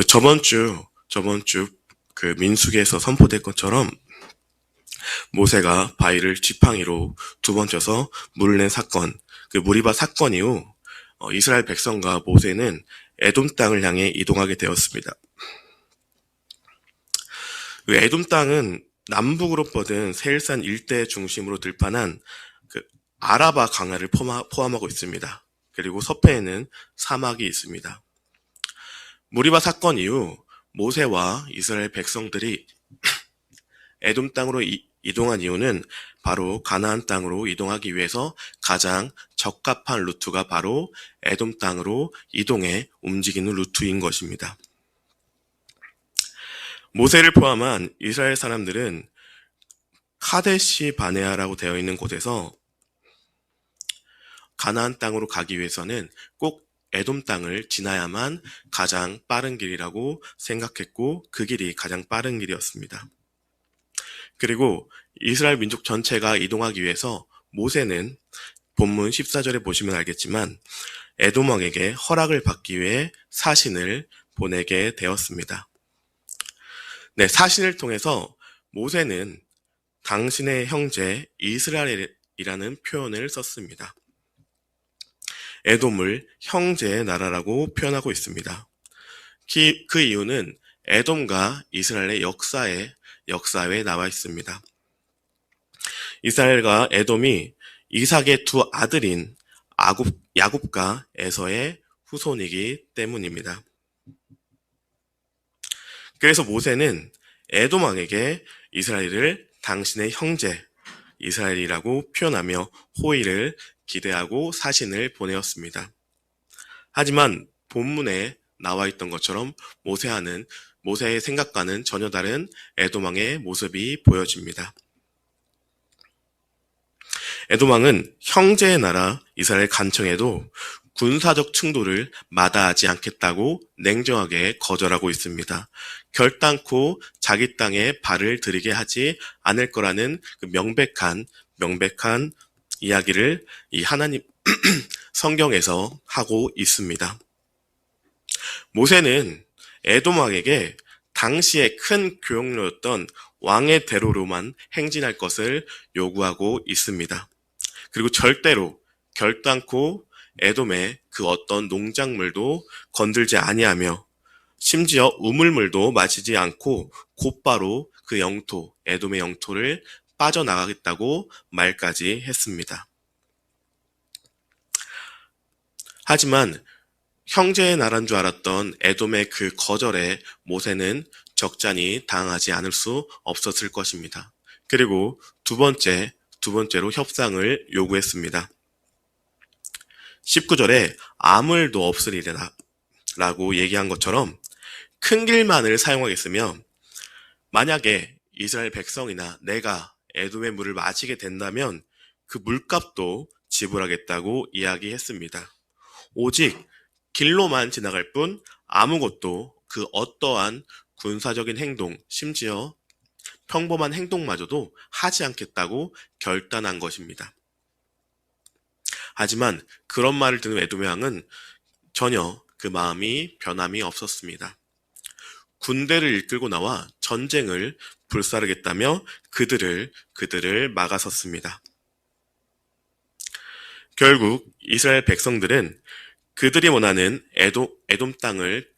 저번 주 민수기에서 선포될 것처럼 모세가 바위를 지팡이로 두 번 쳐서 물을 낸 사건, 무리바 사건 이후 이스라엘 백성과 모세는 에돔 땅을 향해 이동하게 되었습니다. 에돔 땅은 남북으로 뻗은 세일산 일대 중심으로 들판한 아라바 강야를 포함하고 있습니다. 그리고 서편에는 사막이 있습니다. 무리바 사건 이후 모세와 이스라엘 백성들이 에돔 땅으로 이동한 이유는 바로 가나안 땅으로 이동하기 위해서 가장 적합한 루트가 바로 에돔 땅으로 이동해 움직이는 루트인 것입니다. 모세를 포함한 이스라엘 사람들은 카데시 바네아라고 되어 있는 곳에서 가나안 땅으로 가기 위해서는 꼭 에돔 땅을 지나야만 가장 빠른 길이라고 생각했고 그 길이 가장 빠른 길이었습니다. 그리고 이스라엘 민족 전체가 이동하기 위해서 모세는 본문 14절에 보시면 알겠지만 에돔 왕에게 허락을 받기 위해 사신을 보내게 되었습니다. 네, 사신을 통해서 모세는 당신의 형제 이스라엘이라는 표현을 썼습니다. 에돔을 형제의 나라라고 표현하고 있습니다. 그 이유는 에돔과 이스라엘의 역사에 나와 있습니다. 이스라엘과 에돔이 이삭의 두 아들인 야곱과 에서의 후손이기 때문입니다. 그래서 모세는 에돔 왕에게 이스라엘을 당신의 형제 이스라엘이라고 표현하며 호의를 기대하고 사신을 보내었습니다. 하지만 본문에 나와 있던 것처럼 모세의 생각과는 전혀 다른 에돔 왕의 모습이 보여집니다. 에돔 왕은 형제의 나라 이스라엘 간청에도 군사적 충돌을 마다하지 않겠다고 냉정하게 거절하고 있습니다. 결단코 자기 땅에 발을 들이게 하지 않을 거라는 명백한 이야기를 이 하나님 성경에서 하고 있습니다. 모세는 에돔 왕에게 당시에 큰 교역로였던 왕의 대로로만 행진할 것을 요구하고 있습니다. 그리고 절대로 결단코 에돔의 그 어떤 농작물도 건들지 아니하며 심지어 우물물도 마시지 않고 곧바로 그 영토, 에돔의 영토를 빠져나가겠다고 말까지 했습니다. 하지만 형제의 나라인 줄 알았던 에돔의 그 거절에 모세는 적잖이 당하지 않을 수 없었을 것입니다. 그리고 두 번째로 협상을 요구했습니다. 19절에 아무 일도 없으리라 라고 얘기한 것처럼 큰 길만을 사용하겠으며 만약에 이스라엘 백성이나 내가 에돔의 물을 마시게 된다면 그 물값도 지불하겠다고 이야기했습니다. 오직 길로만 지나갈 뿐 아무것도 그 어떠한 군사적인 행동, 심지어 평범한 행동마저도 하지 않겠다고 결단한 것입니다. 하지만 그런 말을 듣는 에돔 왕은 전혀 그 마음이 변함이 없었습니다. 군대를 이끌고 나와 전쟁을 불사르겠다며 그들을 막아섰습니다. 결국 이스라엘 백성들은 그들이 원하는 에돔 땅을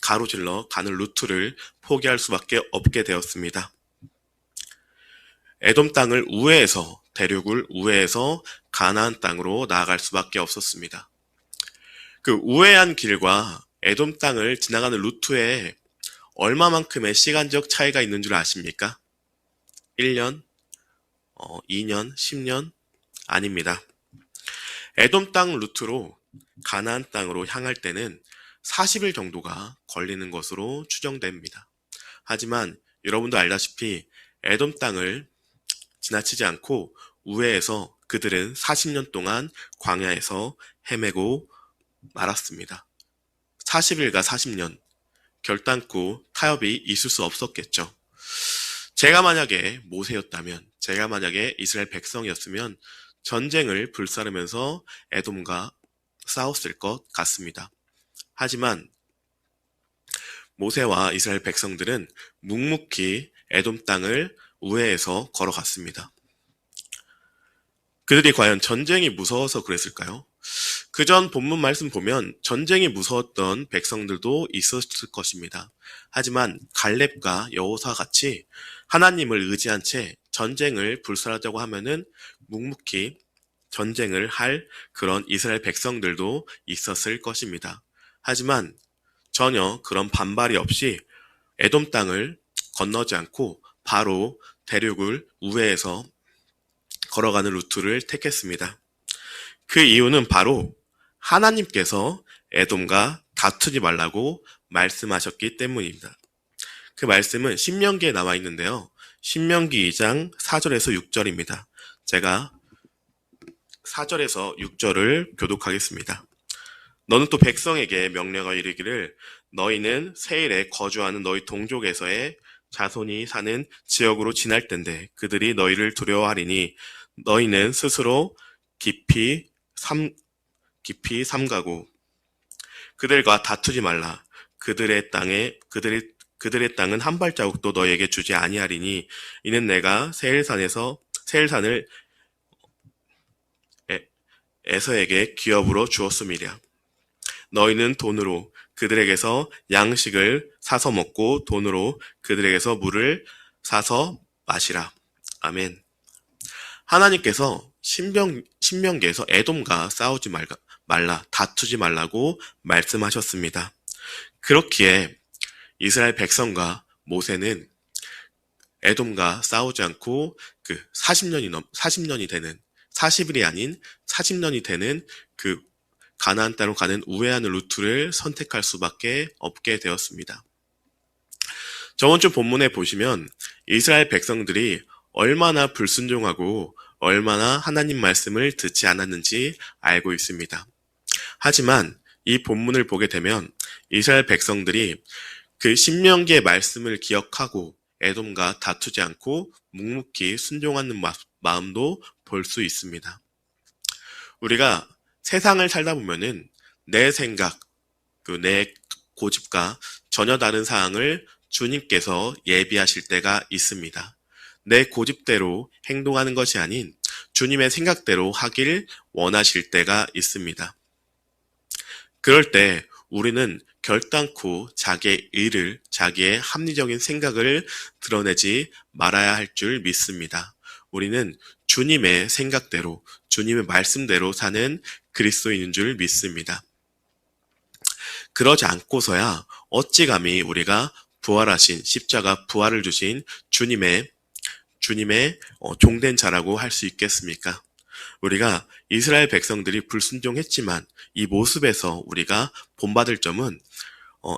가로질러 가는 루트를 포기할 수밖에 없게 되었습니다. 에돔 땅을 대륙을 우회해서 가나안 땅으로 나아갈 수밖에 없었습니다. 그 우회한 길과 에돔 땅을 지나가는 루트에 얼마만큼의 시간적 차이가 있는 줄 아십니까? 1년, 2년, 10년? 아닙니다. 에돔 땅 루트로 가나안 땅으로 향할 때는 40일 정도가 걸리는 것으로 추정됩니다. 하지만 여러분도 알다시피 에돔 땅을 지나치지 않고 우회해서 그들은 40년 동안 광야에서 헤매고 말았습니다. 40일과 40년, 결단코 타협이 있을 수 없었겠죠. 제가 만약에 모세였다면, 제가 만약에 이스라엘 백성이었으면 전쟁을 불사르면서 에돔과 싸웠을 것 같습니다. 하지만 모세와 이스라엘 백성들은 묵묵히 에돔 땅을 우회해서 걸어갔습니다. 그들이 과연 전쟁이 무서워서 그랬을까요? 그전 본문 말씀 보면 전쟁이 무서웠던 백성들도 있었을 것입니다. 하지만 갈렙과 여호사 같이 하나님을 의지한 채 전쟁을 불사하자고 하면은 묵묵히 전쟁을 할 그런 이스라엘 백성들도 있었을 것입니다. 하지만 전혀 그런 반발이 없이 에돔 땅을 건너지 않고 바로 대륙을 우회해서 걸어가는 루트를 택했습니다. 그 이유는 바로 하나님께서 에돔과 다투지 말라고 말씀하셨기 때문입니다. 그 말씀은 신명기에 나와 있는데요. 신명기 2장 4절에서 6절입니다. 제가 4절에서 6절을 교독하겠습니다. 너는 또 백성에게 명령하여 이르기를 너희는 세일에 거주하는 너희 동족에서의 자손이 사는 지역으로 지날 텐데 그들이 너희를 두려워하리니 너희는 스스로 깊이 삼가고 그들과 다투지 말라. 그들의 땅은 한 발자국도 너희에게 주지 아니하리니 이는 내가 세일산을 에서에게 기업으로 주었음이랴. 너희는 돈으로 그들에게서 양식을 사서 먹고 돈으로 그들에게서 물을 사서 마시라. 아멘. 하나님께서 신명기에서 에돔과 싸우지 말라, 다투지 말라고 말씀하셨습니다. 그렇기에 이스라엘 백성과 모세는 에돔과 싸우지 않고 40년이 되는 40일이 아닌 40년이 되는 그 가나안 땅으로 가는 우회하는 루트를 선택할 수밖에 없게 되었습니다. 저번 주 본문에 보시면 이스라엘 백성들이 얼마나 불순종하고 얼마나 하나님 말씀을 듣지 않았는지 알고 있습니다. 하지만 이 본문을 보게 되면 이스라엘 백성들이 그 신명기의 말씀을 기억하고 에돔과 다투지 않고 묵묵히 순종하는 마음도 볼 수 있습니다. 우리가 세상을 살다 보면은 내 생각, 내 고집과 전혀 다른 사항을 주님께서 예비하실 때가 있습니다. 내 고집대로 행동하는 것이 아닌 주님의 생각대로 하길 원하실 때가 있습니다. 그럴 때 우리는 결단코 자기의 의를, 자기의 합리적인 생각을 드러내지 말아야 할 줄 믿습니다. 우리는 주님의 생각대로, 주님의 말씀대로 사는 그리스도인인 줄 믿습니다. 그러지 않고서야 어찌 감히 우리가 부활하신 십자가 부활을 주신 주님의 종된 자라고 할 수 있겠습니까? 우리가 이스라엘 백성들이 불순종했지만 이 모습에서 우리가 본받을 점은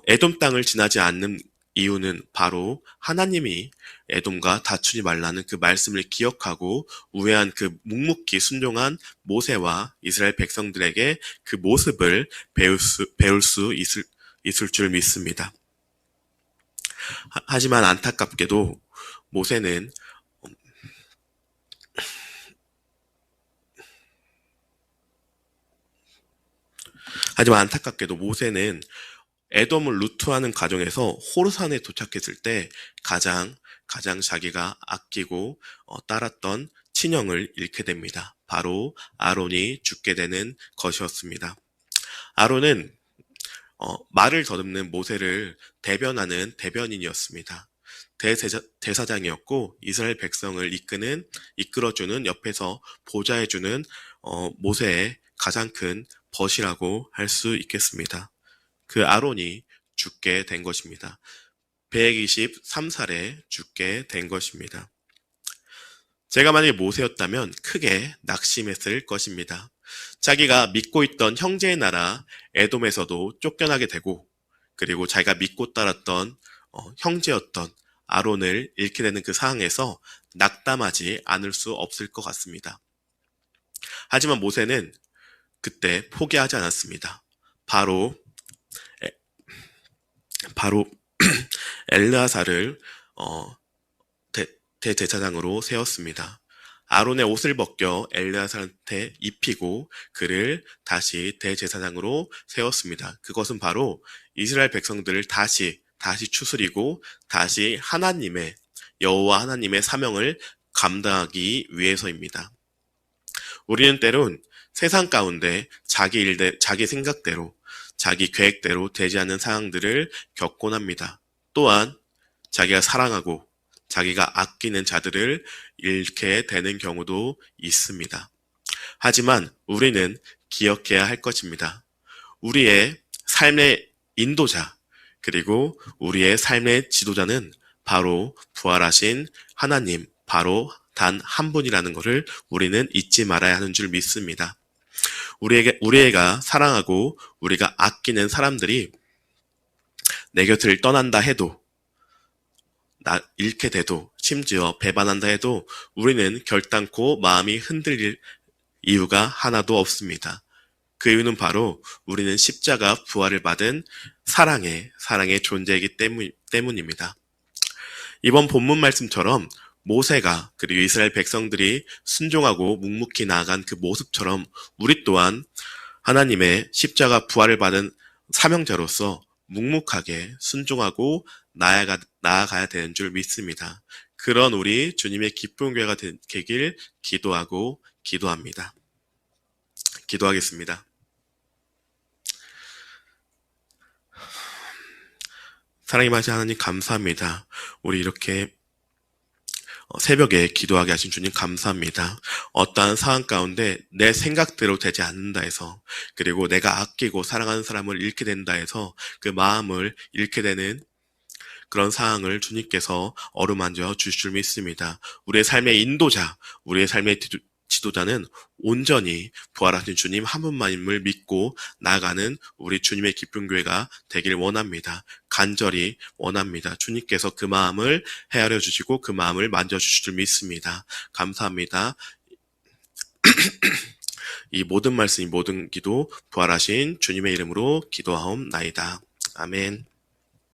에돔 땅을 지나지 않는 이유는 바로 하나님이 에돔과 다투지 말라는 그 말씀을 기억하고 우회한 그 묵묵히 순종한 모세와 이스라엘 백성들에게 그 모습을 배울 수 있을 줄 믿습니다. 하지만 안타깝게도 모세는 에돔을 루트하는 과정에서 호르산에 도착했을 때 가장 자기가 아끼고 따랐던 친형을 잃게 됩니다. 바로 아론이 죽게 되는 것이었습니다. 아론은 말을 더듬는 모세를 대변하는 대변인이었습니다. 대사장이었고 이스라엘 백성을 이끌어주는 옆에서 보좌해주는 모세의 가장 큰 벗이라고 할 수 있겠습니다. 그 아론이 죽게 된 것입니다. 123살에 죽게 된 것입니다. 제가 만약에 모세였다면 크게 낙심했을 것입니다. 자기가 믿고 있던 형제의 나라 에돔에서도 쫓겨나게 되고 그리고 자기가 믿고 따랐던 형제였던 아론을 잃게 되는 그 상황에서 낙담하지 않을 수 없을 것 같습니다. 하지만 모세는 그때 포기하지 않았습니다. 바로 엘르아살을 대제사장으로 세웠습니다. 아론의 옷을 벗겨 엘르아살한테 입히고 그를 다시 대제사장으로 세웠습니다. 그것은 바로 이스라엘 백성들을 다시 다시 추스리고 다시 여호와 하나님의 사명을 감당하기 위해서입니다. 우리는 때론 세상 가운데 자기 생각대로, 자기 계획대로 되지 않는 상황들을 겪곤 합니다. 또한 자기가 사랑하고 자기가 아끼는 자들을 잃게 되는 경우도 있습니다. 하지만 우리는 기억해야 할 것입니다. 우리의 삶의 인도자, 그리고 우리의 삶의 지도자는 바로 부활하신 하나님, 바로 단 한 분이라는 것을 우리는 잊지 말아야 하는 줄 믿습니다. 우리가 사랑하고 우리가 아끼는 사람들이 내 곁을 떠난다 해도, 잃게 돼도, 심지어 배반한다 해도 우리는 결단코 마음이 흔들릴 이유가 하나도 없습니다. 그 이유는 바로 우리는 십자가 부활을 받은 사랑의 존재이기 때문입니다. 이번 본문 말씀처럼 모세가 그리고 이스라엘 백성들이 순종하고 묵묵히 나아간 그 모습처럼 우리 또한 하나님의 십자가 부활을 받은 사명자로서 묵묵하게 순종하고 나아가야 되는 줄 믿습니다. 그런 우리 주님의 기쁜 교회가 되길 기도하고 기도합니다. 기도하겠습니다. 사랑이 많으신 하나님 감사합니다. 우리 이렇게 새벽에 기도하게 하신 주님 감사합니다. 어떠한 상황 가운데 내 생각대로 되지 않는다 해서, 그리고 내가 아끼고 사랑하는 사람을 잃게 된다 해서 그 마음을 잃게 되는 그런 상황을 주님께서 어루만져 주실 줄 믿습니다. 우리의 삶의 인도자, 우리의 삶의 지도자는 온전히 부활하신 주님 한 분만임을 믿고 나아가는 우리 주님의 기쁜 교회가 되길 원합니다. 간절히 원합니다. 주님께서 그 마음을 헤아려 주시고 그 마음을 만져주실 줄 믿습니다. 감사합니다. 이 모든 말씀, 이 모든 기도 부활하신 주님의 이름으로 기도하옵나이다. 아멘.